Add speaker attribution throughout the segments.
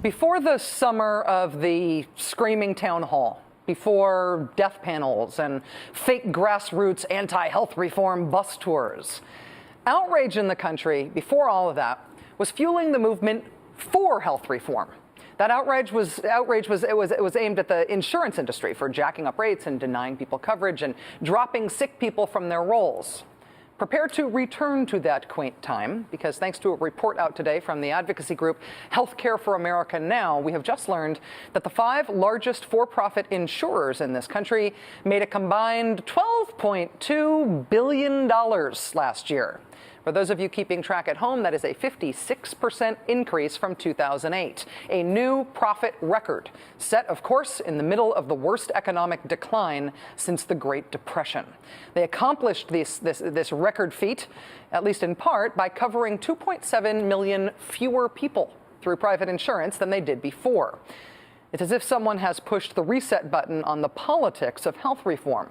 Speaker 1: Before the summer of the screaming town hall, before death panels and fake grassroots anti-health reform bus tours, outrage in the country before all of that was fueling the movement for health reform. That outrage was aimed at the insurance industry for jacking up rates and denying people coverage and dropping sick people from their rolls. Prepare to return to that quaint time, because thanks to a report out today from the advocacy group Healthcare for America Now, we have just learned that the 5 largest for-profit insurers in this country made a combined $12.2 billion last year. For those of you keeping track at home, that is a 56% increase from 2008, a new profit record, set, of course, in the middle of the worst economic decline since the Great Depression. They accomplished this record feat, at least in part, by covering 2.7 million fewer people through private insurance than they did before. It's as if someone has pushed the reset button on the politics of health reform.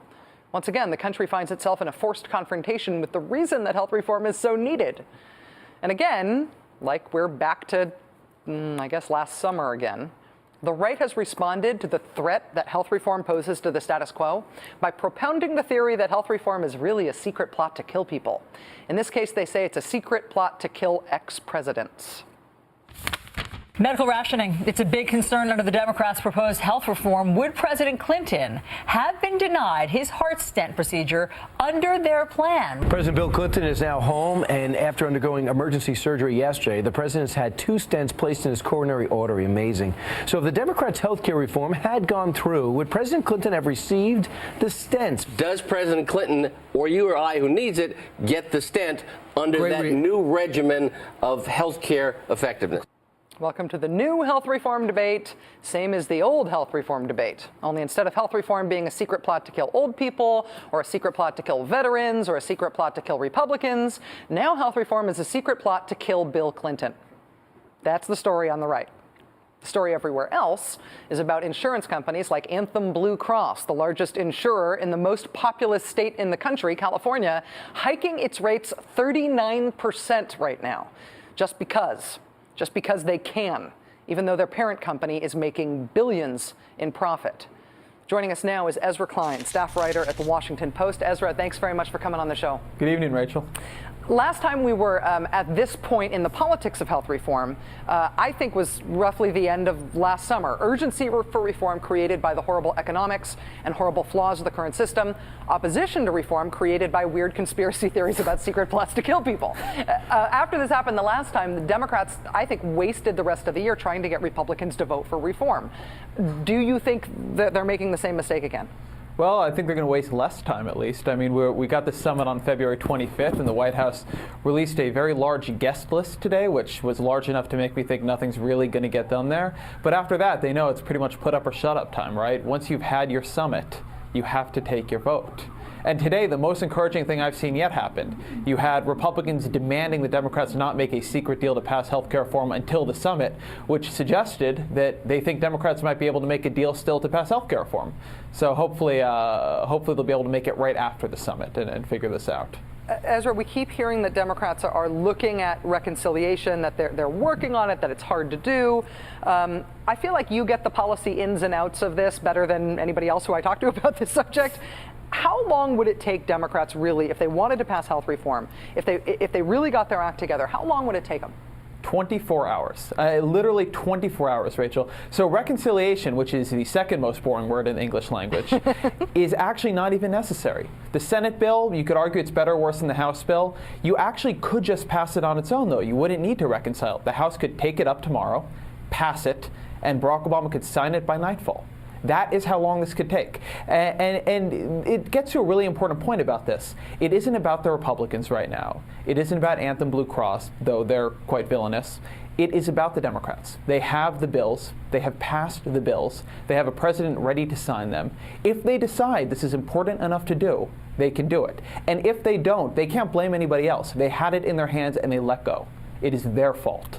Speaker 1: Once again, the country finds itself in a forced confrontation with the reason that health reform is so needed. And again, like we're back to, I guess, last summer again, the right has responded to the threat that health reform poses to the status quo by propounding the theory that health reform is really a secret plot to kill people. In this case, they say it's a secret plot to kill ex-presidents.
Speaker 2: Medical rationing. It's a big concern under the Democrats' proposed health reform. Would President Clinton have been denied his heart stent procedure under their plan?
Speaker 3: President Bill Clinton is now home, and after undergoing emergency surgery yesterday, the president's had 2 stents placed in his coronary artery. Amazing. So if the Democrats' health care reform had gone through, would President Clinton have received the stents?
Speaker 4: Does President Clinton, or you or I who needs it, get the stent under that new regimen of health care effectiveness?
Speaker 1: Welcome to the new health reform debate, same as the old health reform debate. Only instead of health reform being a secret plot to kill old people, or a secret plot to kill veterans, or a secret plot to kill Republicans, now health reform is a secret plot to kill Bill Clinton. That's the story on the right. The story everywhere else is about insurance companies like Anthem Blue Cross, the largest insurer in the most populous state in the country, California, hiking its rates 39% right now, just because they can, even though their parent company is making billions in profit. Joining us now is Ezra Klein, staff writer at The Washington Post. Ezra, thanks very much for coming on the show.
Speaker 5: Good evening, Rachel.
Speaker 1: Last time we were at this point in the politics of health reform, I think was roughly the end of last summer. Urgency for reform created by the horrible economics and horrible flaws of the current system. Opposition to reform created by weird conspiracy theories about secret plots to kill people. After this happened the last time, the Democrats, I think, wasted the rest of the year trying to get Republicans to vote for reform. Do you think that they're making the same mistake again?
Speaker 5: Well, I think they're going to waste less time, at least. I mean, we got the summit on February 25th, and the White House released a very large guest list today, which was large enough to make me think nothing's really going to get done there. But after that, they know it's pretty much put up or shut up time, right? Once you've had your summit, you have to take your vote. And today, the most encouraging thing I've seen yet happened. You had Republicans demanding the Democrats not make a secret deal to pass health care reform until the summit, which suggested that they think Democrats might be able to make a deal still to pass health care reform. So hopefully they'll be able to make it right after the summit and figure this out.
Speaker 1: Ezra, we keep hearing that Democrats are looking at reconciliation, that they're working on it, that it's hard to do. I feel like you get the policy ins and outs of this better than anybody else who I talk to about this subject. How long would it take Democrats really, if they wanted to pass health reform, if they really got their act together, how long would it take them?
Speaker 5: 24 hours. Literally 24 hours, Rachel. So reconciliation, which is the second most boring word in the English language, is actually not even necessary. The Senate bill, you could argue it's better or worse than the House bill. You actually could just pass it on its own, though. You wouldn't need to reconcile. The House could take it up tomorrow, pass it, and Barack Obama could sign it by nightfall. That is how long this could take. And it gets to a really important point about this. It isn't about the Republicans right now. It isn't about Anthem Blue Cross, though they're quite villainous. It is about the Democrats. They have the bills. They have passed the bills. They have a president ready to sign them. If they decide this is important enough to do, they can do it. And if they don't, they can't blame anybody else. They had it in their hands and they let go. It is their fault.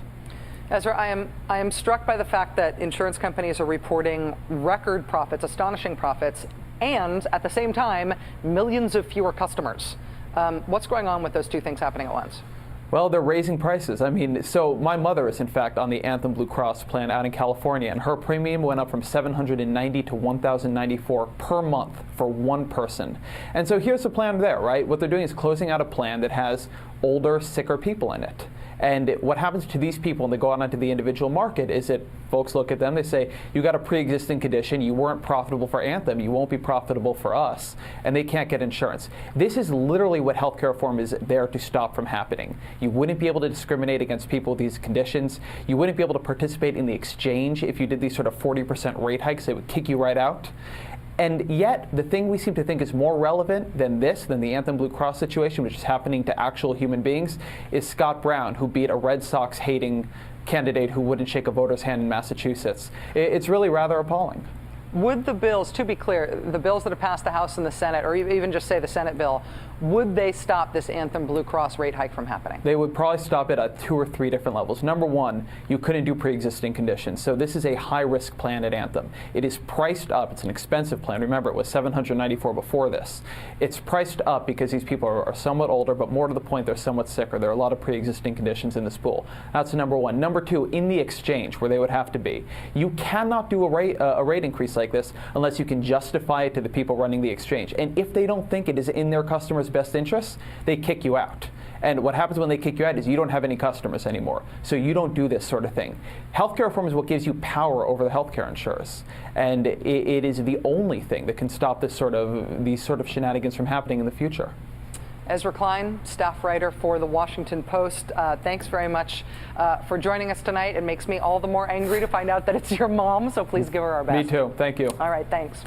Speaker 1: Ezra, I am struck by the fact that insurance companies are reporting record profits, astonishing profits, and at the same time, millions of fewer customers. What's going on with those two things happening at once?
Speaker 5: Well, they're raising prices. I mean, so my mother is in fact on the Anthem Blue Cross plan out in California, and her premium went up from $790 to $1,094 per month for one person. And so here's the plan there, right? What they're doing is closing out a plan that has older, sicker people in it. And what happens to these people when they go out onto the individual market is that folks look at them, they say, you got a pre-existing condition, you weren't profitable for Anthem, you won't be profitable for us, and they can't get insurance. This is literally what healthcare reform is there to stop from happening. You wouldn't be able to discriminate against people with these conditions. You wouldn't be able to participate in the exchange if you did these sort of 40% rate hikes. They would kick you right out. And yet, the thing we seem to think is more relevant than the Anthem Blue Cross situation, which is happening to actual human beings, is Scott Brown, who beat a Red Sox-hating candidate who wouldn't shake a voter's hand in Massachusetts. It's really rather appalling.
Speaker 1: Would the bills, to be clear, the bills that have passed the House and the Senate, or even just say the Senate bill, would they stop this Anthem Blue Cross rate hike from happening?
Speaker 5: They would probably stop it at 2 or 3 different levels. Number one, you couldn't do pre-existing conditions. So this is a high-risk plan at Anthem. It is priced up. It's an expensive plan. Remember, it was $794 before this. It's priced up because these people are somewhat older, but more to the point, they're somewhat sicker. There are a lot of pre-existing conditions in this pool. That's number one. Number two, in the exchange, where they would have to be, you cannot do a rate increase like this unless you can justify it to the people running the exchange. And if they don't think it is in their customers' best interests, they kick you out. And what happens when they kick you out is you don't have any customers anymore. So you don't do this sort of thing. Healthcare reform is what gives you power over the healthcare insurers. And it is the only thing that can stop these sort of shenanigans from happening in the future.
Speaker 1: Ezra Klein, staff writer for The Washington Post, thanks very much for joining us tonight. It makes me all the more angry to find out that it's your mom, so please give her our best.
Speaker 5: Me too. Thank you.
Speaker 1: All right, thanks.